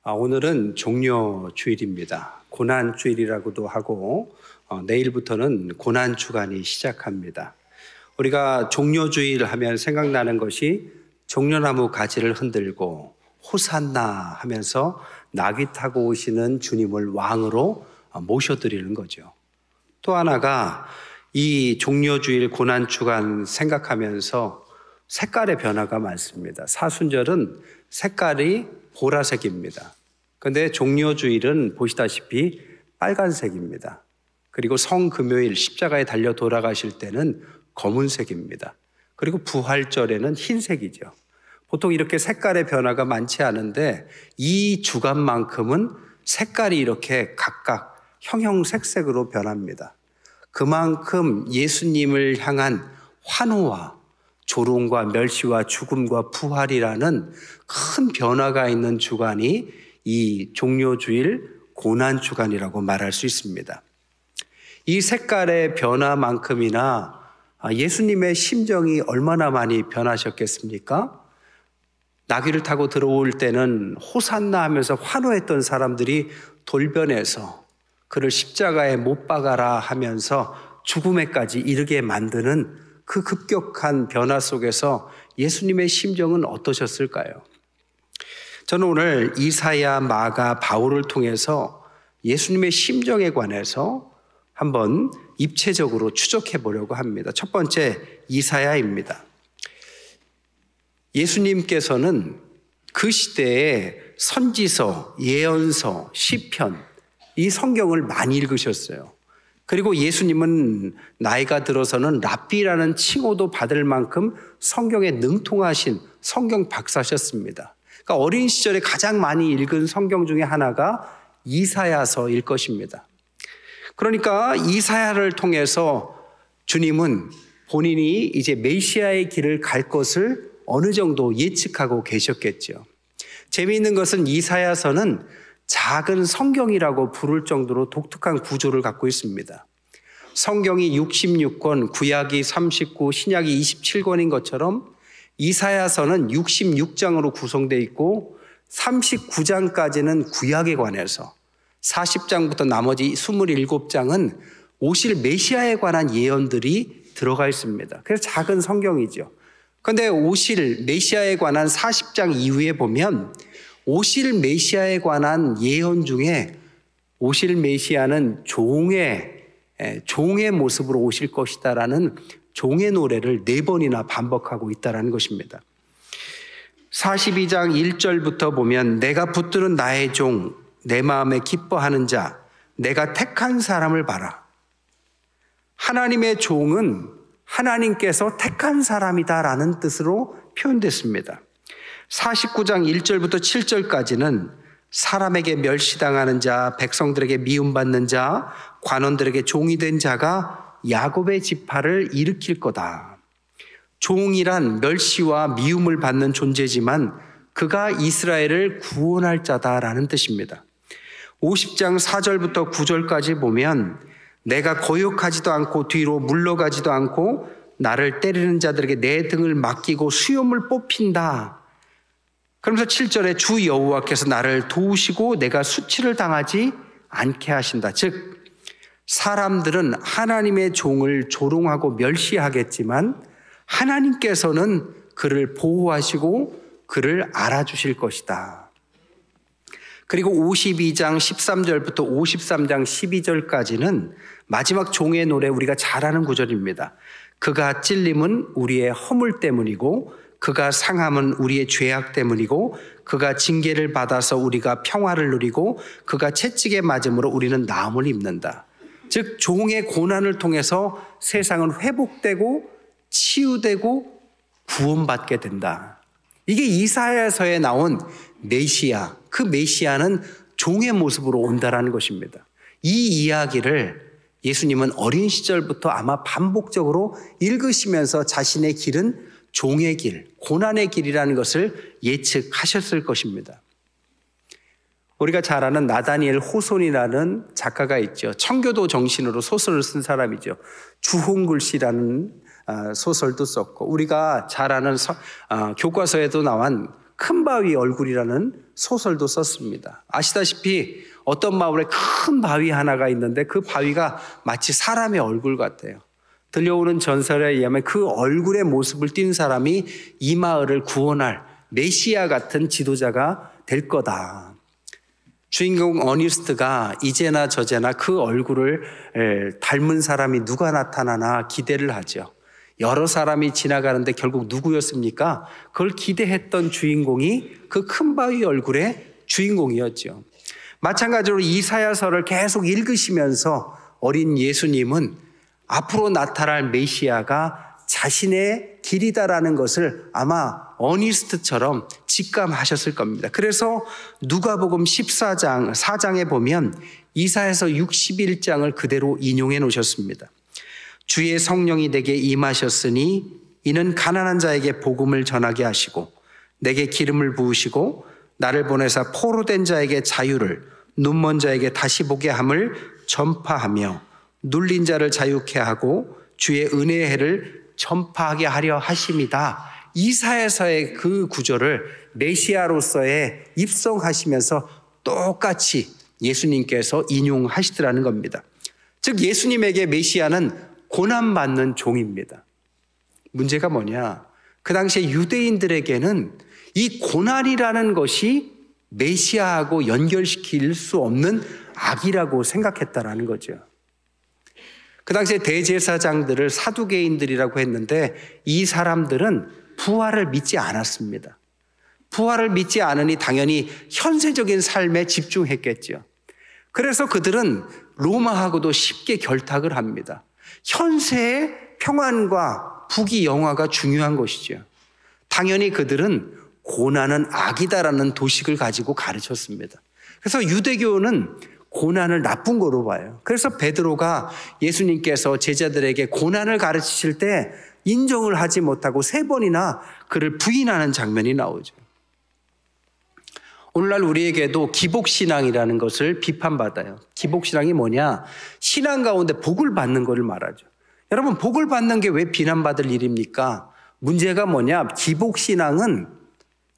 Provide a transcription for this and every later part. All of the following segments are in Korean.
오늘은 종료주일입니다. 고난주일이라고도 하고 내일부터는 고난주간이 시작합니다. 우리가 종료주일 하면 생각나는 것이 종려나무 가지를 흔들고 호산나 하면서 나귀 타고 오시는 주님을 왕으로 모셔드리는 거죠. 또 하나가 이 종료주일 고난주간 생각하면서 색깔의 변화가 많습니다. 사순절은 색깔이 보라색입니다. 그런데 종료주일은 보시다시피 빨간색입니다. 그리고 성금요일 십자가에 달려 돌아가실 때는 검은색입니다. 그리고 부활절에는 흰색이죠. 보통 이렇게 색깔의 변화가 많지 않은데 이 주간만큼은 색깔이 이렇게 각각 형형색색으로 변합니다. 그만큼 예수님을 향한 환호와 조롱과 멸시와 죽음과 부활이라는 큰 변화가 있는 주간이 이 종료주일 고난주간이라고 말할 수 있습니다. 이 색깔의 변화만큼이나 예수님의 심정이 얼마나 많이 변하셨겠습니까? 나귀를 타고 들어올 때는 호산나 하면서 환호했던 사람들이 돌변해서 그를 십자가에 못 박아라 하면서 죽음에까지 이르게 만드는 그 급격한 변화 속에서 예수님의 심정은 어떠셨을까요? 저는 오늘 이사야, 마가, 바울을 통해서 예수님의 심정에 관해서 한번 입체적으로 추적해 보려고 합니다. 첫 번째, 이사야입니다. 예수님께서는 그 시대에 선지서, 예언서, 시편, 이 성경을 많이 읽으셨어요. 그리고 예수님은 나이가 들어서는 랍비라는 칭호도 받을 만큼 성경에 능통하신 성경 박사셨습니다. 그러니까 어린 시절에 가장 많이 읽은 성경 중에 하나가 이사야서일 것입니다. 그러니까 이사야를 통해서 주님은 본인이 이제 메시아의 길을 갈 것을 어느 정도 예측하고 계셨겠죠. 재미있는 것은 이사야서는 작은 성경이라고 부를 정도로 독특한 구조를 갖고 있습니다. 성경이 66권, 구약이 39, 신약이 27권인 것처럼 이사야서는 66장으로 구성되어 있고 39장까지는 구약에 관해서, 40장부터 나머지 27장은 오실 메시아에 관한 예언들이 들어가 있습니다. 그래서 작은 성경이죠. 그런데 오실 메시아에 관한 40장 이후에 보면 오실 메시아에 관한 예언 중에 오실 메시아는 종의 모습으로 오실 것이다라는 종의 노래를 4번이나 반복하고 있다는 것입니다. 42장 1절부터 보면 내가 붙드는 나의 종, 내 마음에 기뻐하는 자, 내가 택한 사람을 봐라. 하나님의 종은 하나님께서 택한 사람이다라는 뜻으로 표현됐습니다. 49장 1절부터 7절까지는 사람에게 멸시당하는 자, 백성들에게 미움받는 자, 관원들에게 종이 된 자가 야곱의 지파를 일으킬 거다. 종이란 멸시와 미움을 받는 존재지만 그가 이스라엘을 구원할 자다라는 뜻입니다. 50장 4절부터 9절까지 보면 내가 거역하지도 않고 뒤로 물러가지도 않고 나를 때리는 자들에게 내 등을 맡기고 수염을 뽑힌다. 그러면서 7절에 주 여호와께서 나를 도우시고 내가 수치를 당하지 않게 하신다. 즉 사람들은 하나님의 종을 조롱하고 멸시하겠지만 하나님께서는 그를 보호하시고 그를 알아주실 것이다. 그리고 52장 13절부터 53장 12절까지는 마지막 종의 노래, 우리가 잘 아는 구절입니다. 그가 찔림은 우리의 허물 때문이고 그가 상함은 우리의 죄악 때문이고 그가 징계를 받아서 우리가 평화를 누리고 그가 채찍에 맞음으로 우리는 나음을 입는다. 즉 종의 고난을 통해서 세상은 회복되고 치유되고 구원받게 된다. 이게 이사야서에 나온 메시아, 그 메시아는 종의 모습으로 온다라는 것입니다. 이 이야기를 예수님은 어린 시절부터 아마 반복적으로 읽으시면서 자신의 길은 종의 길, 고난의 길이라는 것을 예측하셨을 것입니다. 우리가 잘 아는 나다니엘 호손이라는 작가가 있죠. 청교도 정신으로 소설을 쓴 사람이죠. 주홍글씨라는 소설도 썼고 우리가 잘 아는 교과서에도 나온 큰 바위 얼굴이라는 소설도 썼습니다. 아시다시피 어떤 마을에 큰 바위 하나가 있는데 그 바위가 마치 사람의 얼굴 같아요. 들려오는 전설에 의하면 그 얼굴의 모습을 띈 사람이 이 마을을 구원할 메시아 같은 지도자가 될 거다. 주인공 어니스트가 이제나 저제나 그 얼굴을 닮은 사람이 누가 나타나나 기대를 하죠. 여러 사람이 지나가는데 결국 누구였습니까? 그걸 기대했던 주인공이 그 큰 바위 얼굴의 주인공이었죠. 마찬가지로 이사야서를 계속 읽으시면서 어린 예수님은 앞으로 나타날 메시아가 자신의 길이다라는 것을 아마 어니스트처럼 직감하셨을 겁니다. 그래서 누가복음 4장에 보면 이사야서 61장을 그대로 인용해 놓으셨습니다. 주의 성령이 내게 임하셨으니 이는 가난한 자에게 복음을 전하게 하시고 내게 기름을 부으시고 나를 보내사 포로된 자에게 자유를 눈먼 자에게 다시 보게 함을 전파하며 눌린 자를 자유케 하고 주의 은혜의 해를 전파하게 하려 하심이다. 이사야서의 그 구절을 메시아로서의 입성하시면서 똑같이 예수님께서 인용하시더라는 겁니다. 즉 예수님에게 메시아는 고난받는 종입니다. 문제가 뭐냐? 그 당시에 유대인들에게는 이 고난이라는 것이 메시아하고 연결시킬 수 없는 악이라고 생각했다라는 거죠. 그 당시에 대제사장들을 사두개인들이라고 했는데 이 사람들은 부활을 믿지 않았습니다. 부활을 믿지 않으니 당연히 현세적인 삶에 집중했겠죠. 그래서 그들은 로마하고도 쉽게 결탁을 합니다. 현세의 평안과 부귀영화가 중요한 것이죠. 당연히 그들은 고난은 악이다라는 도식을 가지고 가르쳤습니다. 그래서 유대교는 고난을 나쁜 거로 봐요. 그래서 베드로가 예수님께서 제자들에게 고난을 가르치실 때 인정을 하지 못하고 3번이나 그를 부인하는 장면이 나오죠. 오늘날 우리에게도 기복신앙이라는 것을 비판받아요. 기복신앙이 뭐냐? 신앙 가운데 복을 받는 것을 말하죠. 여러분, 복을 받는 게 왜 비난받을 일입니까? 문제가 뭐냐? 기복신앙은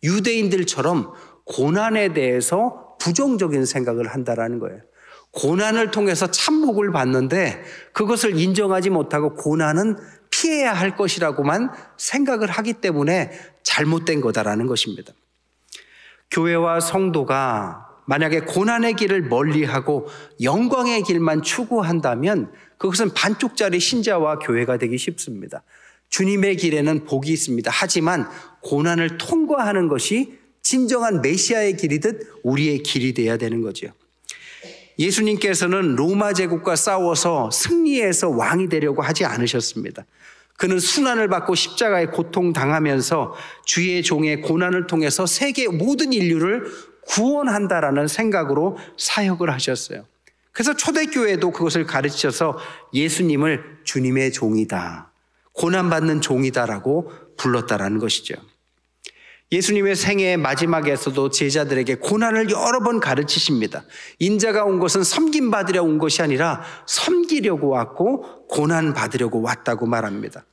유대인들처럼 고난에 대해서 부정적인 생각을 한다라는 거예요. 고난을 통해서 참복을 받는데 그것을 인정하지 못하고 고난은 피해야 할 것이라고만 생각을 하기 때문에 잘못된 거다라는 것입니다. 교회와 성도가 만약에 고난의 길을 멀리하고 영광의 길만 추구한다면 그것은 반쪽짜리 신자와 교회가 되기 쉽습니다. 주님의 길에는 복이 있습니다. 하지만 고난을 통과하는 것이 진정한 메시아의 길이듯 우리의 길이 되어야 되는 거죠. 예수님께서는 로마 제국과 싸워서 승리해서 왕이 되려고 하지 않으셨습니다. 그는 순환을 받고 십자가에 고통당하면서 주의 종의 고난을 통해서 세계 모든 인류를 구원한다라는 생각으로 사역을 하셨어요. 그래서 초대교회도 그것을 가르쳐서 예수님을 주님의 종이다, 고난받는 종이다라고 불렀다라는 것이죠. 예수님의 생애의 마지막에서도 제자들에게 고난을 여러 번 가르치십니다. 인자가 온 것은 섬김받으려 온 것이 아니라 섬기려고 왔고 고난받으려고 왔다고 말합니다.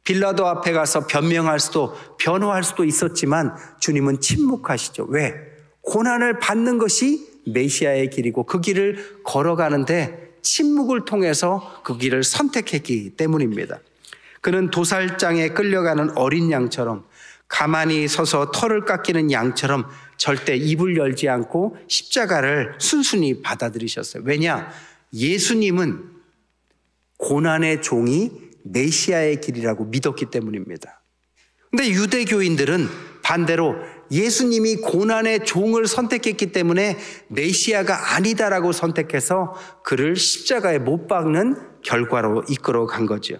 빌라도 앞에 가서 변명할 수도 변호할 수도 있었지만 주님은 침묵하시죠. 왜? 고난을 받는 것이 메시아의 길이고 그 길을 걸어가는데 침묵을 통해서 그 길을 선택했기 때문입니다. 그는 도살장에 끌려가는 어린 양처럼 가만히 서서 털을 깎이는 양처럼 절대 입을 열지 않고 십자가를 순순히 받아들이셨어요. 왜냐? 예수님은 고난의 종이 메시아의 길이라고 믿었기 때문입니다. 근데 유대교인들은 반대로 예수님이 고난의 종을 선택했기 때문에 메시아가 아니다라고 선택해서 그를 십자가에 못 박는 결과로 이끌어 간 거죠.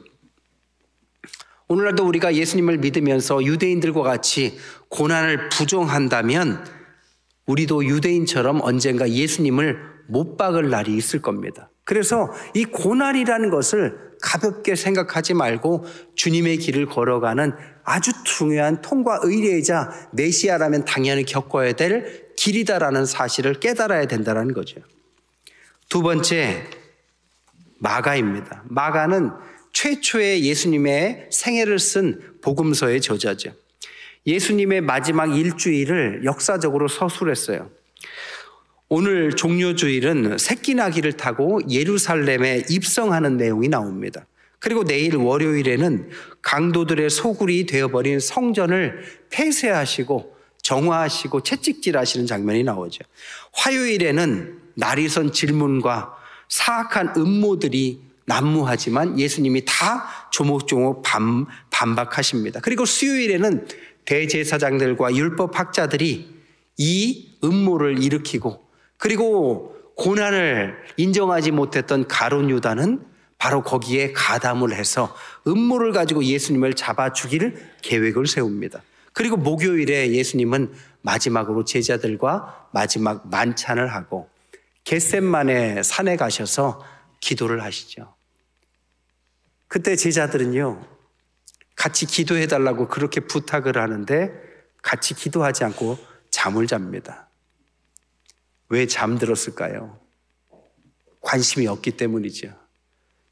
오늘날도 우리가 예수님을 믿으면서 유대인들과 같이 고난을 부정한다면 우리도 유대인처럼 언젠가 예수님을 못 박을 날이 있을 겁니다. 그래서 이 고난이라는 것을 가볍게 생각하지 말고 주님의 길을 걸어가는 아주 중요한 통과 의례이자 메시아라면 당연히 겪어야 될 길이다라는 사실을 깨달아야 된다는 거죠. 두 번째, 마가입니다. 마가는 최초의 예수님의 생애를 쓴 복음서의 저자죠. 예수님의 마지막 일주일을 역사적으로 서술했어요. 오늘 종료주일은 새끼나귀를 타고 예루살렘에 입성하는 내용이 나옵니다. 그리고 내일 월요일에는 강도들의 소굴이 되어버린 성전을 폐쇄하시고 정화하시고 채찍질하시는 장면이 나오죠. 화요일에는 날이 선 질문과 사악한 음모들이 난무하지만 예수님이 다 조목조목 반박하십니다. 그리고 수요일에는 대제사장들과 율법학자들이 이 음모를 일으키고 그리고 고난을 인정하지 못했던 가룟 유다는 바로 거기에 가담을 해서 음모를 가지고 예수님을 잡아 죽일 계획을 세웁니다. 그리고 목요일에 예수님은 마지막으로 제자들과 마지막 만찬을 하고 겟셋마네 산에 가셔서 기도를 하시죠. 그때 제자들은요, 같이 기도해달라고 그렇게 부탁을 하는데 같이 기도하지 않고 잠을 잡니다. 왜 잠들었을까요? 관심이 없기 때문이죠.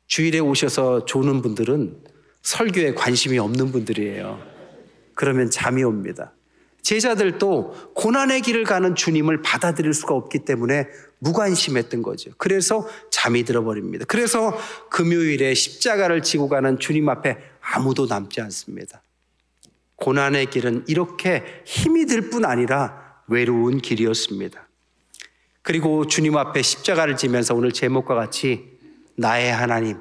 주일에 오셔서 조는 분들은 설교에 관심이 없는 분들이에요. 그러면 잠이 옵니다. 제자들도 고난의 길을 가는 주님을 받아들일 수가 없기 때문에 무관심했던 거죠. 그래서 잠이 들어버립니다. 그래서 금요일에 십자가를 지고 가는 주님 앞에 아무도 남지 않습니다. 고난의 길은 이렇게 힘이 들 뿐 아니라 외로운 길이었습니다. 그리고 주님 앞에 십자가를 지면서 오늘 제목과 같이 나의 하나님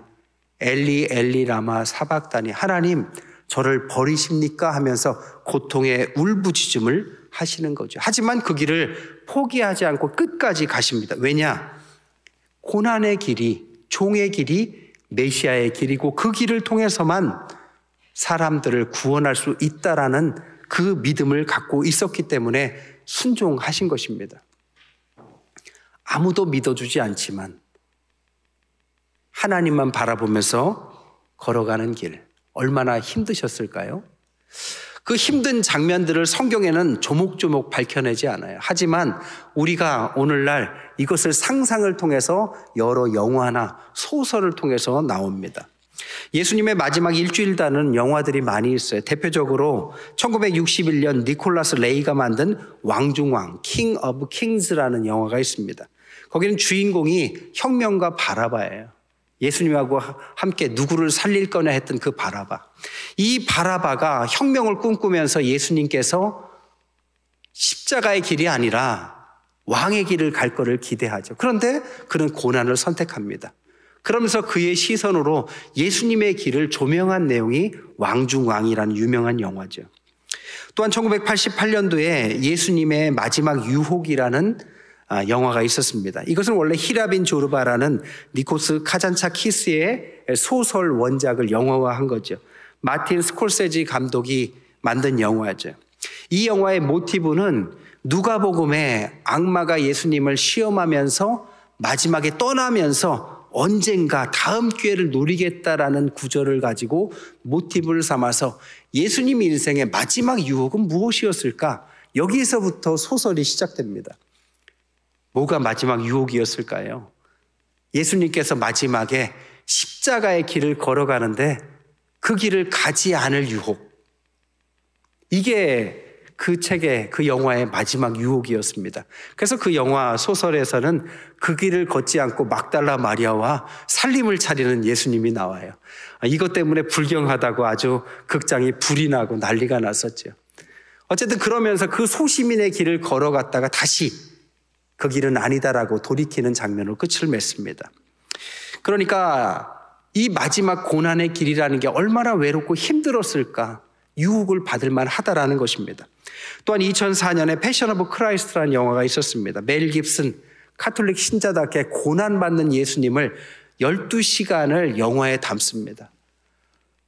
엘리 엘리 라마 사박다니, 하나님 저를 버리십니까 하면서 고통의 울부짖음을 하시는 거죠. 하지만 그 길을 포기하지 않고 끝까지 가십니다. 왜냐? 고난의 길이, 종의 길이 메시아의 길이고 그 길을 통해서만 사람들을 구원할 수 있다라는 그 믿음을 갖고 있었기 때문에 순종하신 것입니다. 아무도 믿어주지 않지만 하나님만 바라보면서 걸어가는 길, 얼마나 힘드셨을까요? 그 힘든 장면들을 성경에는 조목조목 밝혀내지 않아요. 하지만 우리가 오늘날 이것을 상상을 통해서 여러 영화나 소설을 통해서 나옵니다. 예수님의 마지막 일주일단은 영화들이 많이 있어요. 대표적으로 1961년 니콜라스 레이가 만든 왕중왕, 킹 오브 킹스라는 영화가 있습니다. 거기는 주인공이 혁명가 바라바예요. 예수님하고 함께 누구를 살릴 거냐 했던 그 바라바. 이 바라바가 혁명을 꿈꾸면서 예수님께서 십자가의 길이 아니라 왕의 길을 갈 거를 기대하죠. 그런데 그는 고난을 선택합니다. 그러면서 그의 시선으로 예수님의 길을 조명한 내용이 왕중왕이라는 유명한 영화죠. 또한 1988년도에 예수님의 마지막 유혹이라는 영화가 있었습니다. 이것은 원래 히라빈 조르바라는 니코스 카잔차키스의 소설 원작을 영화화한 거죠. 마틴 스콜세지 감독이 만든 영화죠. 이 영화의 모티브는 누가복음에 악마가 예수님을 시험하면서 마지막에 떠나면서 언젠가 다음 기회를 노리겠다라는 구절을 가지고 모티브를 삼아서 예수님 인생의 마지막 유혹은 무엇이었을까? 여기서부터 소설이 시작됩니다. 뭐가 마지막 유혹이었을까요? 예수님께서 마지막에 십자가의 길을 걸어가는데 그 길을 가지 않을 유혹. 이게 그 책의, 그 영화의 마지막 유혹이었습니다. 그래서 그 영화 소설에서는 그 길을 걷지 않고 막달라 마리아와 살림을 차리는 예수님이 나와요. 이것 때문에 불경하다고 아주 극장이 불이 나고 난리가 났었죠. 어쨌든 그러면서 그 소시민의 길을 걸어갔다가 다시 그 길은 아니다라고 돌이키는 장면으로 끝을 맺습니다. 그러니까 이 마지막 고난의 길이라는 게 얼마나 외롭고 힘들었을까, 유혹을 받을 만하다라는 것입니다. 또한 2004년에 패션 오브 크라이스트라는 영화가 있었습니다. 멜 깁슨, 카톨릭 신자답게 고난받는 예수님을 12시간을 영화에 담습니다.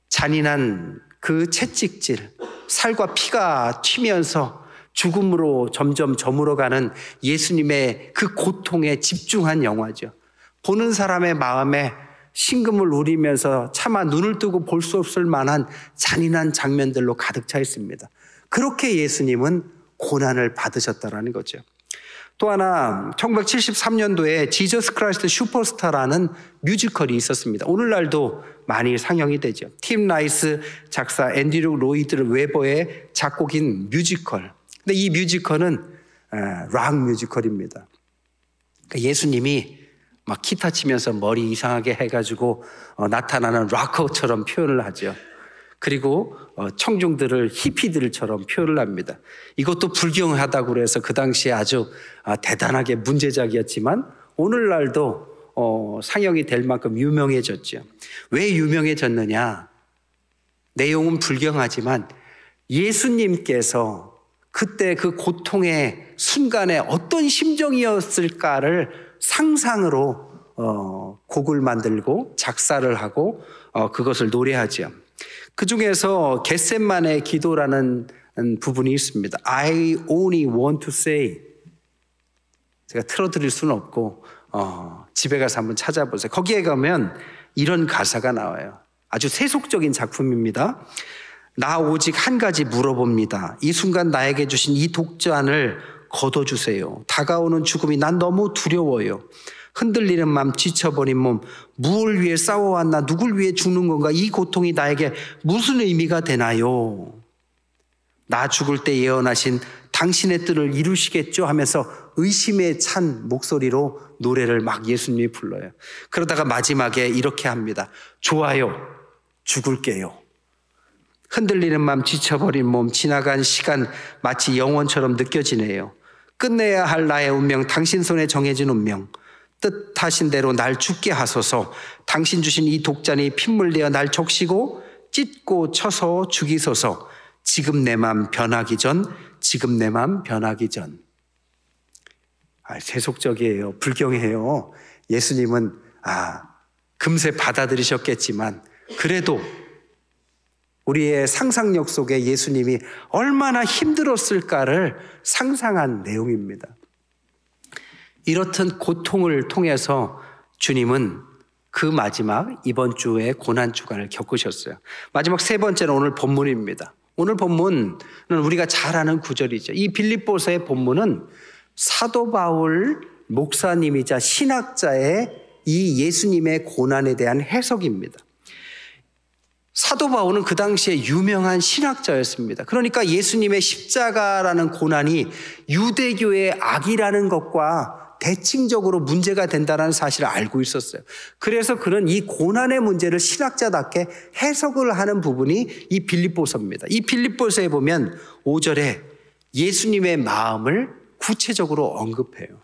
잔인한 그 채찍질, 살과 피가 튀면서 죽음으로 점점 저물어가는 예수님의 그 고통에 집중한 영화죠. 보는 사람의 마음에 심금을 울리면서 차마 눈을 뜨고 볼 수 없을 만한 잔인한 장면들로 가득 차 있습니다. 그렇게 예수님은 고난을 받으셨다라는 거죠. 또 하나 1973년도에 지저스 크라이스트 슈퍼스타라는 뮤지컬이 있었습니다. 오늘날도 많이 상영이 되죠. 팀 라이스 작사, 앤드류 로이드 웨버의 작곡인 뮤지컬. 근데 이 뮤지컬은 락 뮤지컬입니다. 그러니까 예수님이 막 기타 치면서 머리 이상하게 해가지고 나타나는 락커처럼 표현을 하죠. 그리고 청중들을 히피들처럼 표현을 합니다. 이것도 불경하다고 그래서 그 당시에 아주 대단하게 문제작이었지만 오늘날도 상영이 될 만큼 유명해졌죠. 왜 유명해졌느냐? 내용은 불경하지만 예수님께서 그때 그 고통의 순간에 어떤 심정이었을까를 상상으로 곡을 만들고 작사를 하고 그것을 노래하죠. 그 중에서 겟셋만의 기도라는 부분이 있습니다. I only want to say. 제가 틀어드릴 수는 없고 집에 가서 한번 찾아보세요. 거기에 가면 이런 가사가 나와요. 아주 세속적인 작품입니다. 나 오직 한 가지 물어봅니다. 이 순간 나에게 주신 이 독잔을 걷어주세요. 다가오는 죽음이 난 너무 두려워요. 흔들리는 맘, 지쳐버린 몸, 무엇을 위해 싸워왔나, 누굴 위해 죽는 건가, 이 고통이 나에게 무슨 의미가 되나요? 나 죽을 때 예언하신 당신의 뜻을 이루시겠죠 하면서 의심에 찬 목소리로 노래를 막 예수님이 불러요. 그러다가 마지막에 이렇게 합니다. 좋아요, 죽을게요. 흔들리는 맘, 지쳐버린 몸, 지나간 시간 마치 영원처럼 느껴지네요. 끝내야 할 나의 운명, 당신 손에 정해진 운명. 뜻하신 대로 날 죽게 하소서. 당신 주신 이 독잔이 핏물되어 날 적시고 찢고 쳐서 죽이소서. 지금 내 맘 변하기 전, 지금 내 맘 변하기 전. 세속적이에요. 불경해요. 예수님은 금세 받아들이셨겠지만 그래도 우리의 상상력 속에 예수님이 얼마나 힘들었을까를 상상한 내용입니다. 이렇듯 고통을 통해서 주님은 그 마지막 이번 주에 고난주간을 겪으셨어요. 마지막 세 번째는 오늘 본문입니다. 오늘 본문은 우리가 잘 아는 구절이죠. 이 빌립보서의 본문은 사도 바울 목사님이자 신학자의 이 예수님의 고난에 대한 해석입니다. 사도 바울은 그 당시에 유명한 신학자였습니다. 그러니까 예수님의 십자가라는 고난이 유대교의 악이라는 것과 대칭적으로 문제가 된다는 사실을 알고 있었어요. 그래서 그는 이 고난의 문제를 신학자답게 해석을 하는 부분이 이 빌립보서입니다. 이 빌립보서에 보면 5절에 예수님의 마음을 구체적으로 언급해요.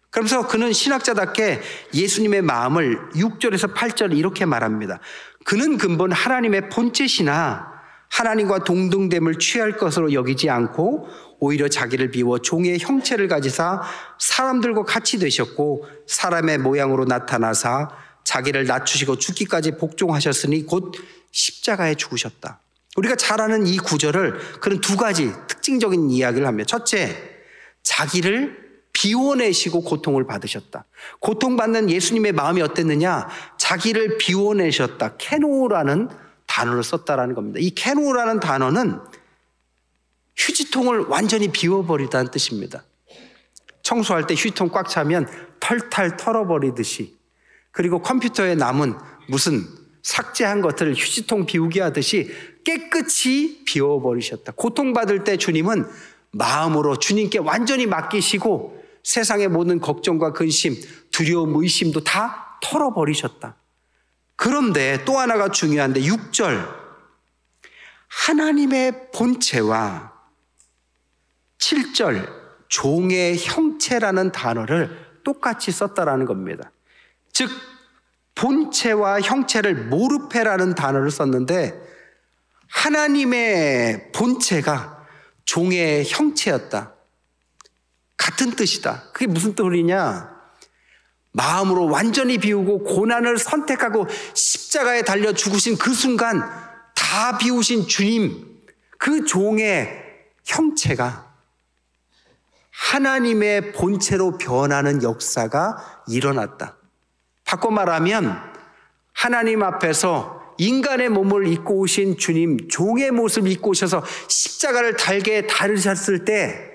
그러면서 그는 신학자답게 예수님의 마음을 6절에서 8절 이렇게 말합니다. 그는 근본 하나님의 본체시나 하나님과 동등됨을 취할 것으로 여기지 않고 오히려 자기를 비워 종의 형체를 가지사 사람들과 같이 되셨고 사람의 모양으로 나타나사 자기를 낮추시고 죽기까지 복종하셨으니 곧 십자가에 죽으셨다. 우리가 잘 아는 이 구절을 그런 두 가지 특징적인 이야기를 합니다. 첫째, 자기를 비워내시고 고통을 받으셨다. 고통받는 예수님의 마음이 어땠느냐? 자기를 비워내셨다. 케노라는 단어를 썼다라는 겁니다. 이 케노라는 단어는 휴지통을 완전히 비워버리다는 뜻입니다. 청소할 때 휴지통 꽉 차면 털탈 털어버리듯이, 그리고 컴퓨터에 남은 무슨 삭제한 것들을 휴지통 비우기 하듯이 깨끗이 비워버리셨다. 고통받을 때 주님은 마음으로 주님께 완전히 맡기시고 세상의 모든 걱정과 근심, 두려움, 의심도 다 털어버리셨다. 그런데 또 하나가 중요한데 6절, 하나님의 본체와 7절, 종의 형체라는 단어를 똑같이 썼다라는 겁니다. 즉 본체와 형체를 모르페라는 단어를 썼는데 하나님의 본체가 종의 형체였다. 같은 뜻이다. 그게 무슨 뜻이냐? 마음으로 완전히 비우고 고난을 선택하고 십자가에 달려 죽으신 그 순간 다 비우신 주님, 그 종의 형체가 하나님의 본체로 변하는 역사가 일어났다. 바꿔 말하면 하나님 앞에서 인간의 몸을 입고 오신 주님, 종의 모습을 입고 오셔서 십자가를 달게 받으셨을 때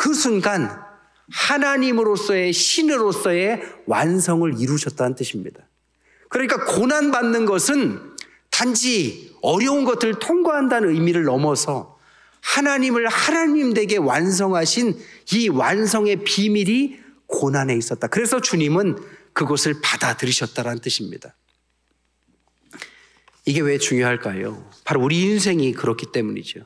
그 순간 하나님으로서의 신으로서의 완성을 이루셨다는 뜻입니다. 그러니까 고난받는 것은 단지 어려운 것들을 통과한다는 의미를 넘어서 하나님을 하나님 되게 완성하신 이 완성의 비밀이 고난에 있었다. 그래서 주님은 그것을 받아들이셨다는 뜻입니다. 이게 왜 중요할까요? 바로 우리 인생이 그렇기 때문이죠.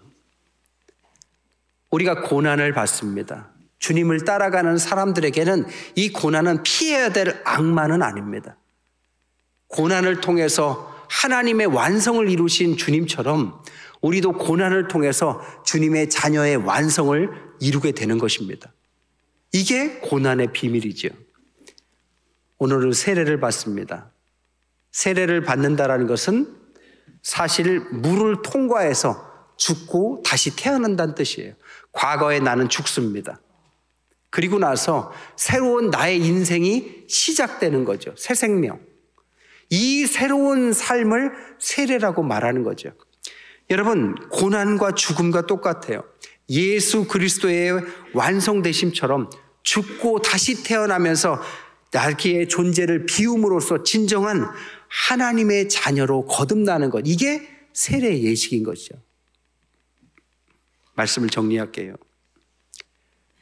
우리가 고난을 받습니다. 주님을 따라가는 사람들에게는 이 고난은 피해야 될 악마는 아닙니다. 고난을 통해서 하나님의 완성을 이루신 주님처럼 우리도 고난을 통해서 주님의 자녀의 완성을 이루게 되는 것입니다. 이게 고난의 비밀이죠. 오늘은 세례를 받습니다. 세례를 받는다라는 것은 사실 물을 통과해서 죽고 다시 태어난다는 뜻이에요. 과거에 나는 죽습니다. 그리고 나서 새로운 나의 인생이 시작되는 거죠. 새 생명. 이 새로운 삶을 세례라고 말하는 거죠. 여러분, 고난과 죽음과 똑같아요. 예수 그리스도의 완성되심처럼 죽고 다시 태어나면서 자기의 존재를 비움으로써 진정한 하나님의 자녀로 거듭나는 것. 이게 세례의 예식인 것이죠. 말씀을 정리할게요.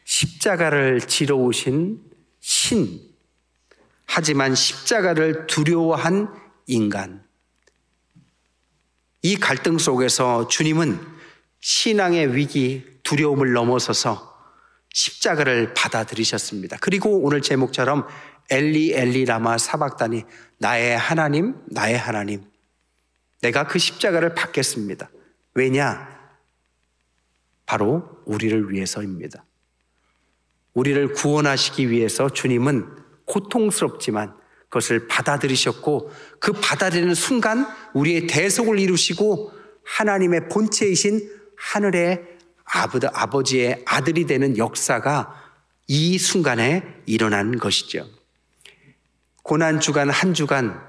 십자가를 지러 오신 신, 하지만 십자가를 두려워한 인간. 이 갈등 속에서 주님은 신앙의 위기, 두려움을 넘어서서 십자가를 받아들이셨습니다. 그리고 오늘 제목처럼 엘리 엘리 라마 사박다니, 나의 하나님, 나의 하나님, 내가 그 십자가를 받겠습니다. 왜냐? 바로 우리를 위해서입니다. 우리를 구원하시기 위해서 주님은 고통스럽지만 그것을 받아들이셨고, 그 받아들이는 순간 우리의 대속을 이루시고 하나님의 본체이신 하늘의 아버지의 아들이 되는 역사가 이 순간에 일어난 것이죠. 고난주간 한 주간,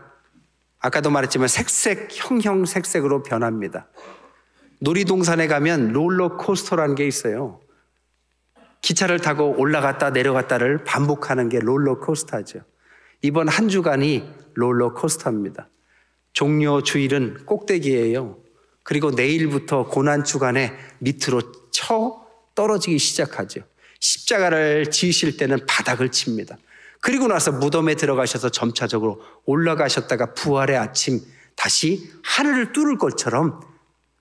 아까도 말했지만 형형색색으로 변합니다. 놀이동산에 가면 롤러코스터라는 게 있어요. 기차를 타고 올라갔다 내려갔다를 반복하는 게 롤러코스터죠. 이번 한 주간이 롤러코스터입니다. 종료 주일은 꼭대기예요. 그리고 내일부터 고난주간에 밑으로 쳐 떨어지기 시작하죠. 십자가를 지으실 때는 바닥을 칩니다. 그리고 나서 무덤에 들어가셔서 점차적으로 올라가셨다가 부활의 아침 다시 하늘을 뚫을 것처럼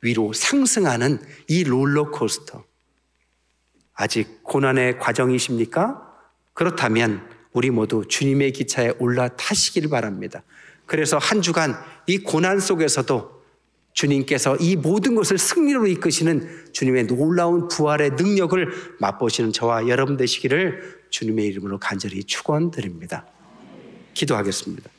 위로 상승하는 이 롤러코스터. 아직 고난의 과정이십니까? 그렇다면 우리 모두 주님의 기차에 올라타시길 바랍니다. 그래서 한 주간 이 고난 속에서도 주님께서 이 모든 것을 승리로 이끄시는 주님의 놀라운 부활의 능력을 맛보시는 저와 여러분 되시기를 주님의 이름으로 간절히 축원드립니다. 기도하겠습니다.